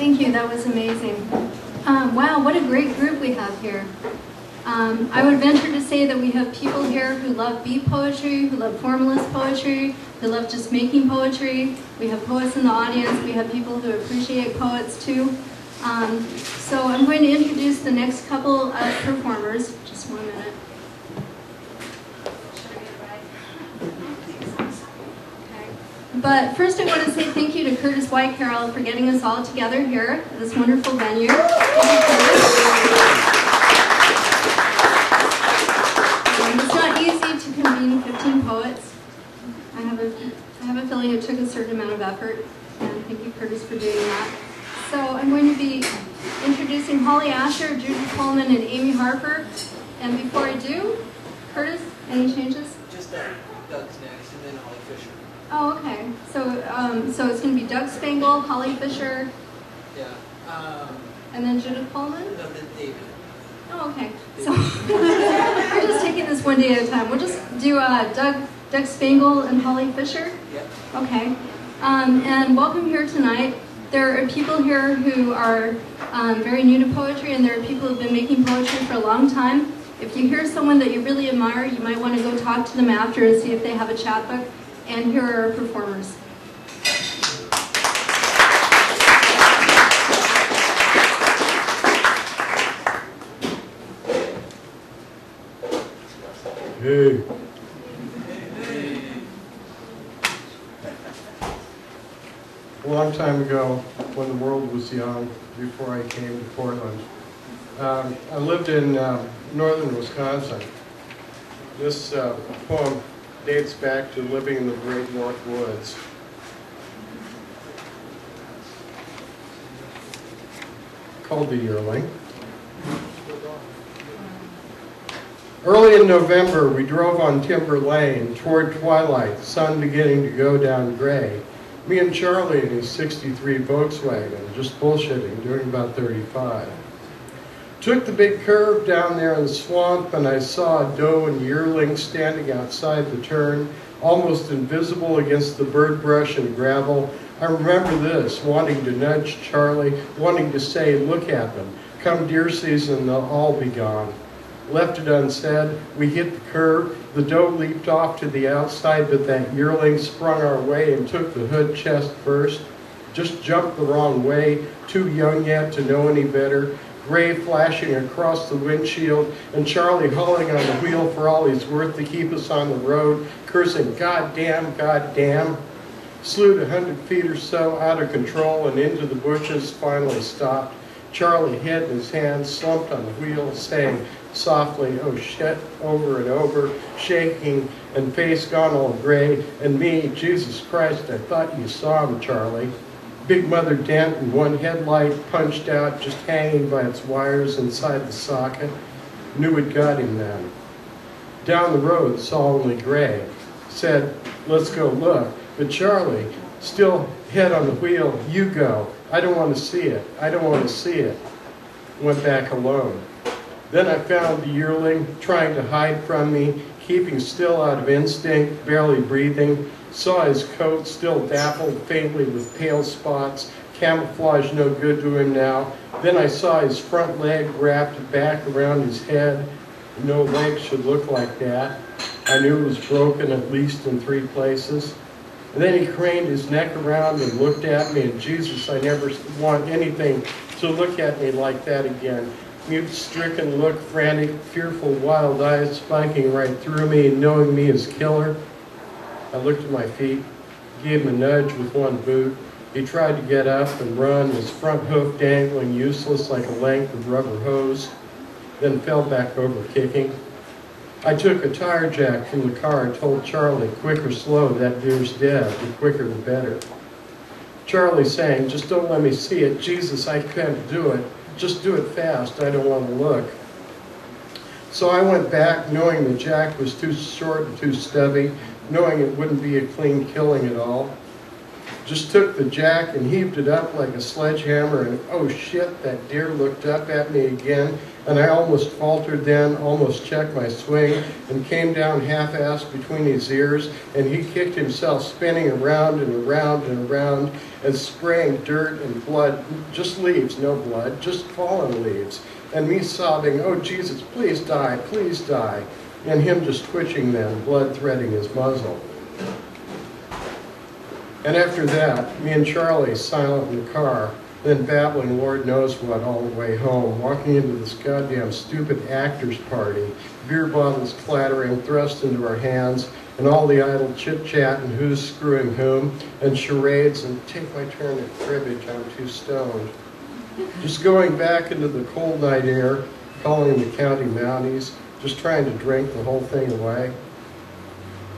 Thank you, that was amazing. Wow, what a great group we have here. I would venture to say that we have people here who love beat poetry, who love formalist poetry, who love just making poetry. We have poets in the audience. We have people who appreciate poets too. So I'm going to introduce the next couple of performers. Just 1 minute. But first I want to say thank you to Curtis White Carroll for getting us all together here at this wonderful venue. It's not easy to convene 15 poets. I have a feeling it took a certain amount of effort, and thank you, Curtis, for doing that. So I'm going to be introducing Holly Asher, Judy Coleman, and Amy Harper. And before I do, Curtis, any changes? Just Doug's next, and then Holly Fisher. Oh, okay. So, so it's going to be Doug Spangle, Holly Fisher. Yeah. And then Judith Coleman? No, then David. Oh, okay. So we're just taking this one day at a time. We'll just do Doug Spangle and Holly Fisher. Yep. Okay. And welcome here tonight. There are people here who are very new to poetry, and there are people who have been making poetry for a long time. If you hear someone that you really admire, you might want to go talk to them after and see if they have a chapbook. And here are our performers. Hey. A long time ago, when the world was young, before I came to Portland, I lived in northern Wisconsin. This poem dates back to living in the great North Woods. Called The Yearling. Early in November, we drove on Timber Lane toward twilight, sun beginning to go down gray. Me and Charlie in his '63 Volkswagen, just bullshitting, doing about 35. Took the big curve down there in the swamp, and I saw a doe and yearling standing outside the turn, almost invisible against the bird brush and gravel. I remember this, wanting to nudge Charlie, wanting to say, look at them. Come deer season, they'll all be gone. Left it unsaid. We hit the curve. The doe leaped off to the outside, but that yearling sprung our way and took the hood chest first. Just jumped the wrong way, too young yet to know any better. Gray flashing across the windshield, and Charlie hauling on the wheel for all he's worth to keep us on the road, cursing, God damn, God damn. Slewed 100 feet or so out of control and into the bushes, finally stopped. Charlie, head in his hands, slumped on the wheel, saying softly, oh shit, over and over, shaking and face gone all gray. And me, Jesus Christ, I thought you saw him, Charlie. Big mother dent and one headlight punched out, just hanging by its wires inside the socket. Knew it got him then. Down the road, saw only gray. Said, let's go look. But Charlie, still head on the wheel, you go. I don't want to see it. I don't want to see it. Went back alone. Then I found the yearling, trying to hide from me, keeping still out of instinct, barely breathing. Saw his coat still dappled faintly with pale spots, camouflage no good to him now. Then I saw his front leg wrapped back around his head. No leg should look like that. I knew it was broken at least in 3 places. And then he craned his neck around and looked at me, and Jesus, I never want anything to look at me like that again. Mute, stricken look, frantic, fearful, wild eyes spiking right through me, knowing me as killer. I looked at my feet, gave him a nudge with one boot. He tried to get up and run, his front hoof dangling useless like a length of rubber hose, then fell back over kicking. I took a tire jack from the car and told Charlie, quick or slow, that deer's dead, the quicker the better. Charlie saying, just don't let me see it. Jesus, I can't do it. Just do it fast, I don't want to look. So I went back knowing the jack was too short and too stubby, knowing it wouldn't be a clean killing at all. Just took the jack and heaved it up like a sledgehammer, and oh shit, that deer looked up at me again, and I almost faltered then, almost checked my swing, and came down half-assed between his ears, and he kicked himself spinning around and around and around, and spraying dirt and blood, just leaves, no blood, just fallen leaves. And me sobbing, "Oh Jesus, please die, please die." And him just twitching then, blood threading his muzzle. And after that, me and Charlie silent in the car, then babbling Lord knows what all the way home, walking into this goddamn stupid actors party, beer bottles clattering, thrust into our hands, and all the idle chit-chat and who's screwing whom, and charades, and take my turn at cribbage, I'm too stoned. Just going back into the cold night air, calling the county mounties, just trying to drink the whole thing away.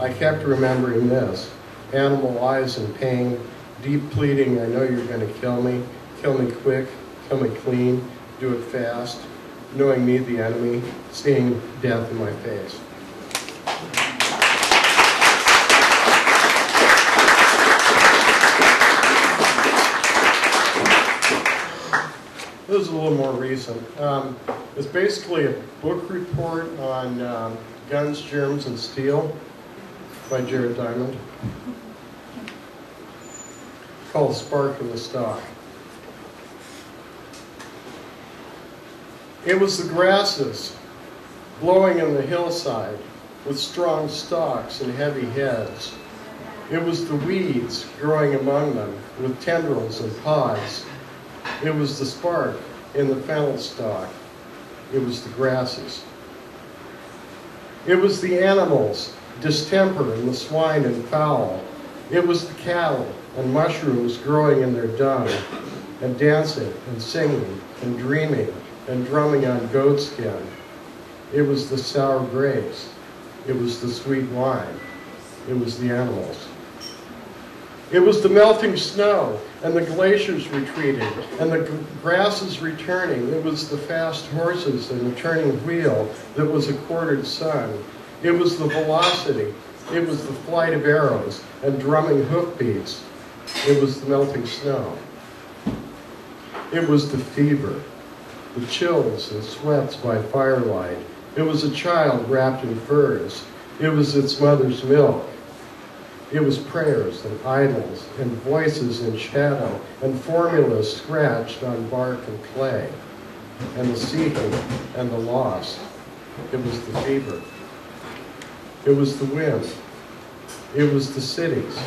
I kept remembering this. Animal eyes in pain, deep pleading, "I know you're going to kill me quick, kill me clean, do it fast," knowing me the enemy, seeing death in my face. This is a little more recent. It's basically a book report on guns, germs, and steel by Jared Diamond, called Spark in the Stock. It was the grasses blowing in the hillside with strong stalks and heavy heads. It was the weeds growing among them with tendrils and pods. It was the spark in the fennel stalk. It was the grasses. It was the animals, distemper in the swine and fowl. It was the cattle and mushrooms growing in their dung, and dancing and singing and dreaming and drumming on goatskin. It was the sour grapes. It was the sweet wine. It was the animals. It was the melting snow, and the glaciers retreating, and the grasses returning. It was the fast horses and the turning wheel that was a quartered sun. It was the velocity. It was the flight of arrows and drumming hoofbeats. It was the melting snow. It was the fever, the chills and sweats by firelight. It was a child wrapped in furs. It was its mother's milk. It was prayers and idols and voices in shadow and formulas scratched on bark and clay, and the seeking and the loss. It was the fever. It was the wind. It was the cities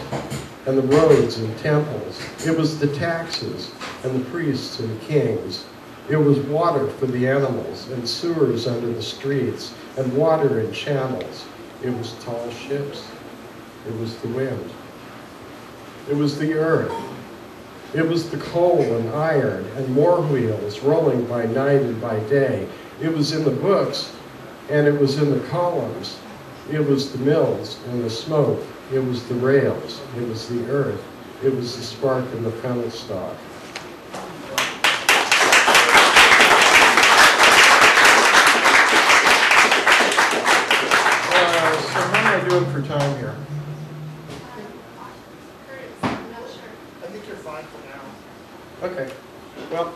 and the roads and temples. It was the taxes and the priests and kings. It was water for the animals and sewers under the streets and water in channels. It was tall ships. It was the wind. It was the earth. It was the coal and iron and more wheels rolling by night and by day. It was in the books and it was in the columns. It was the mills and the smoke. It was the rails. It was the earth. It was the spark in the fennel stalk. So how am I doing for time here? Okay. Well,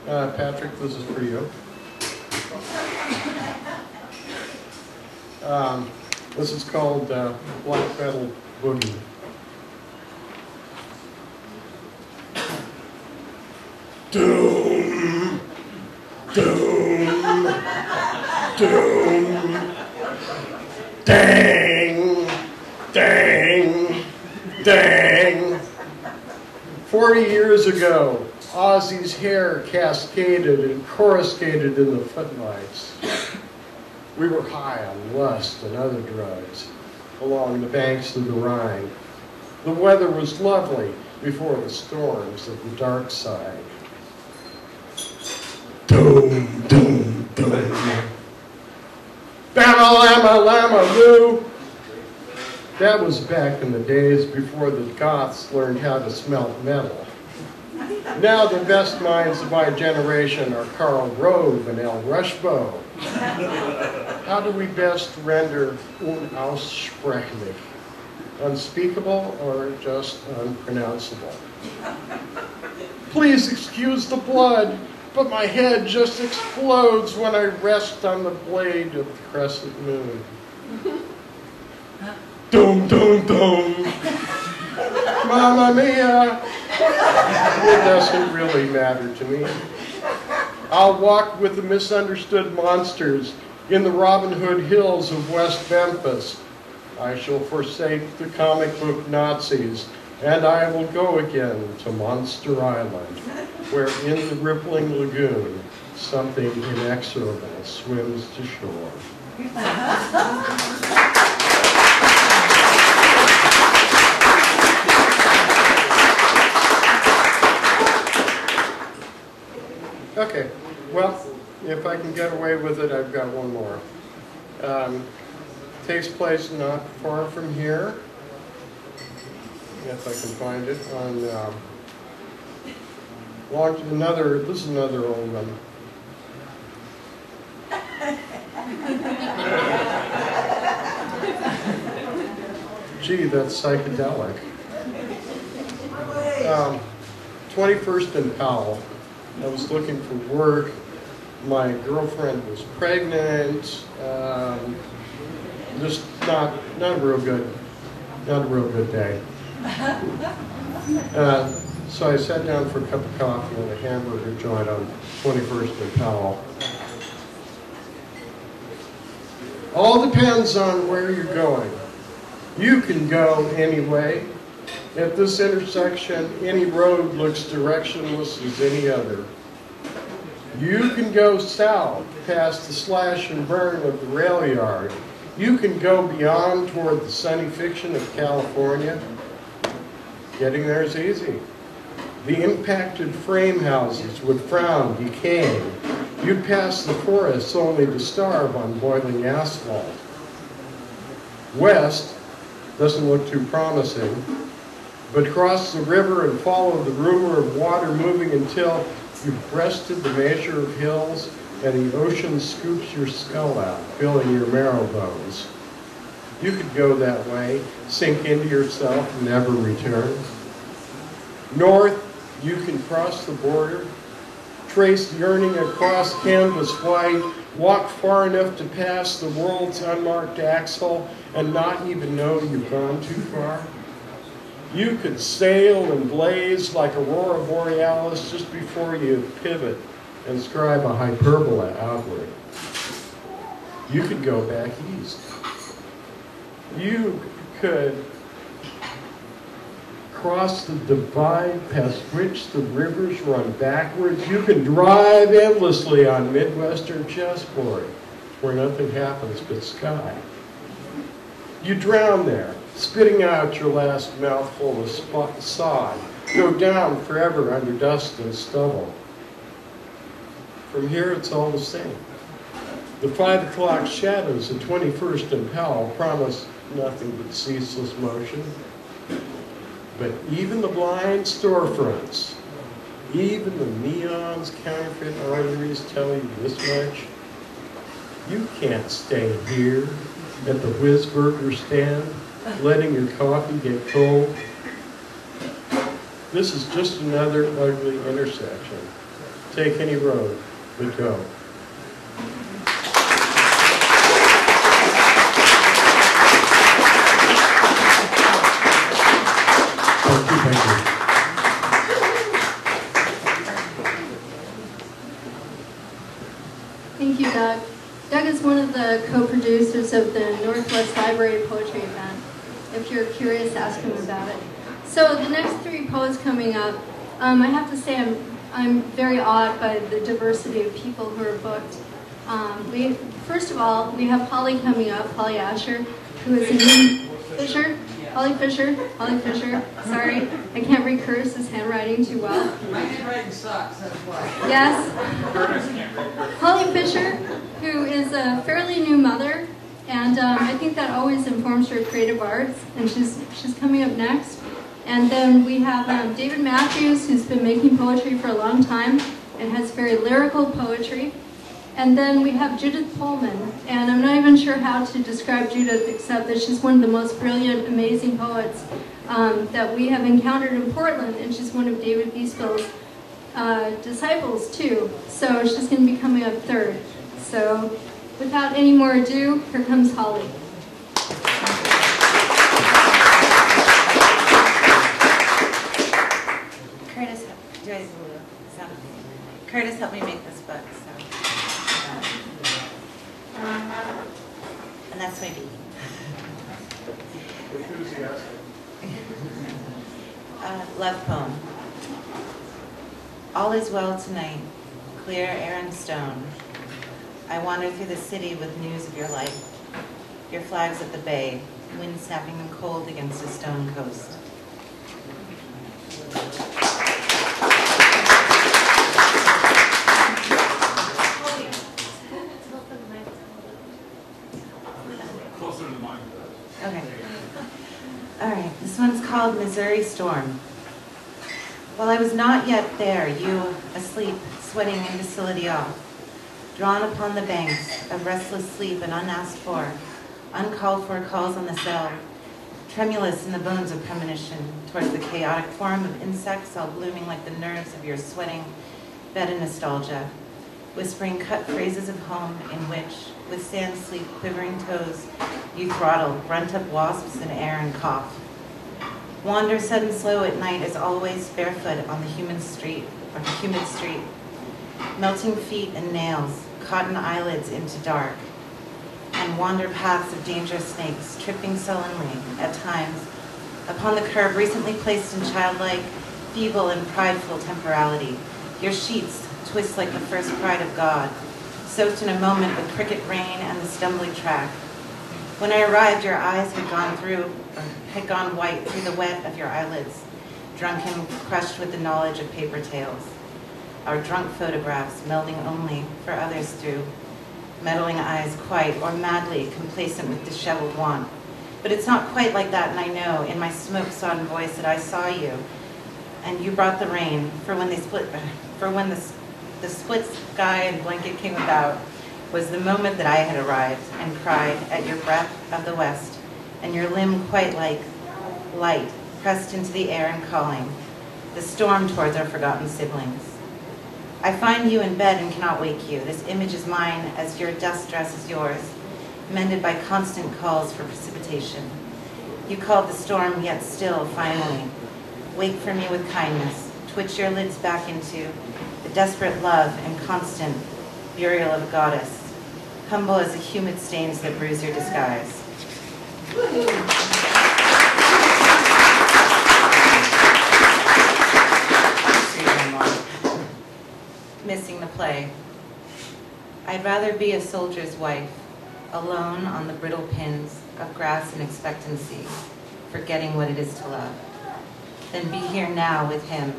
Patrick, this is for you. This is called Black Metal Boogie. Doom, doom, doom, dang, dang, dang. 40 years ago, Ozzy's hair cascaded and coruscated in the footlights. We were high on lust and other drugs along the banks of the Rhine. The weather was lovely before the storms of the dark side. Doom, doom, doom. Bama, lama, lama, loo. That was back in the days before the Goths learned how to smelt metal. Now the best minds of my generation are Karl Rove and Al Rushbo. How do we best render unaussprechlich? Unspeakable or just unpronounceable? Please excuse the blood, but my head just explodes when I rest on the blade of the crescent moon. Doom, doom, doom. Mamma mia, It doesn't really matter to me. I'll walk with the misunderstood monsters in the Robin Hood hills of West Memphis. I shall forsake the comic book Nazis, and I will go again to Monster Island, where in the rippling lagoon, something inexorable swims to shore. Okay, well, if I can get away with it, I've got one more. Takes place not far from here, if I can find it, on this is another old one. Gee, that's psychedelic. 21st and Powell. I was looking for work. My girlfriend was pregnant. Just not a real good day. So I sat down for a cup of coffee and a hamburger joint on 21st and Powell. All depends on where you're going. You can go anyway. At this intersection, any road looks directionless as any other. You can go south past the slash and burn of the rail yard. You can go beyond toward the sunny fiction of California. Getting there is easy. The impacted frame houses would frown, decaying. You'd pass the forests only to starve on boiling asphalt. West doesn't look too promising, but cross the river and follow the rumor of water moving until you've breasted the measure of hills and the ocean scoops your skull out, filling your marrow bones. You could go that way, sink into yourself, and never return. North, you can cross the border, trace yearning across canvas white, walk far enough to pass the world's unmarked axle, and not even know you've gone too far. You could sail and blaze like Aurora Borealis just before you pivot and scribe a hyperbola outward. You could go back east. You could cross the divide past which the rivers run backwards. You can drive endlessly on Midwestern chessboard where nothing happens but sky. You drown there, spitting out your last mouthful of sod, go down forever under dust and stubble. From here, it's all the same. The 5 o'clock shadows of 21st and Powell promise nothing but ceaseless motion. But even the blind storefronts, even the neon's counterfeit arteries tell you this much. You can't stay here at the Whiz Burger stand, letting your coffee get cold. This is just another ugly intersection. Take any road, but go. Thank you. Thank you, Doug. Doug is one of the co-producers of the Northwest Library Poetry event. If you're curious, ask him about it. So the next 3 poets coming up, I have to say I'm very awed by the diversity of people who are booked. First of all, we have Holly coming up, Holly Asher, who is a new Fisher. Holly Fisher, sorry, I can't read Curtis's handwriting too well. My handwriting sucks, that's why. Yes. Holly Fisher, who is a fairly new mother, and I think that always informs her creative arts, and she's coming up next. And then we have David Matthews, who's been making poetry for a long time and has very lyrical poetry. And then we have Judith Pullman, and I'm not even sure how to describe Judith except that she's one of the most brilliant, amazing poets that we have encountered in Portland, and she's one of David Beespel's disciples too. So she's going to be coming up third. So without any more ado, here comes Holly. enjoy some. Curtis helped me make this book, so. And that's my baby. Love poem. All is well tonight, clear air and stone. I wander through the city with news of your life, your flags at the bay, wind snapping them cold against a stone coast. Okay. All right, this one's called Missouri Storm. While I was not yet there, you, asleep, sweating imbecility off, drawn upon the banks of restless sleep and unasked for, uncalled for calls on the cell, tremulous in the bones of premonition, towards the chaotic form of insects all blooming like the nerves of your sweating bed of nostalgia, whispering cut phrases of home in which, with sand sleep quivering toes, you throttle, grunt up wasps in air and cough. Wander sudden slow at night as always barefoot on the humid street, melting feet and nails, cotton eyelids into dark, and wander paths of dangerous snakes, tripping sullenly, at times, upon the curb recently placed in childlike, feeble, and prideful temporality. Your sheets twist like the first pride of God, soaked in a moment with cricket rain and the stumbling track. When I arrived, your eyes had gone white through the wet of your eyelids, drunken, crushed with the knowledge of paper tales. Our drunk photographs melding only for others through meddling eyes quite or madly complacent with disheveled want. But it's not quite like that, and I know in my smoke-sodden voice that I saw you, and you brought the rain for when the split sky and blanket came about was the moment that I had arrived and cried at your breath of the west, and your limb quite like light pressed into the air and calling, the storm towards our forgotten siblings. I find you in bed and cannot wake you. This image is mine as your dust dress is yours, mended by constant calls for precipitation. You called the storm, yet still, finally. Wake for me with kindness. Twitch your lids back into the desperate love and constant burial of a goddess, humble as the humid stains that bruise your disguise. Missing the play. I'd rather be a soldier's wife, alone on the brittle pins of grass and expectancy, forgetting what it is to love, than be here now with him,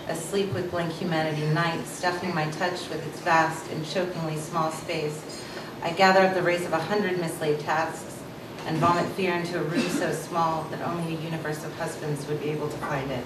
asleep with blank humanity, night stuffing my touch with its vast and chokingly small space. I gather up the race of 100 mislaid tasks and vomit fear into a room so small that only a universe of husbands would be able to find it.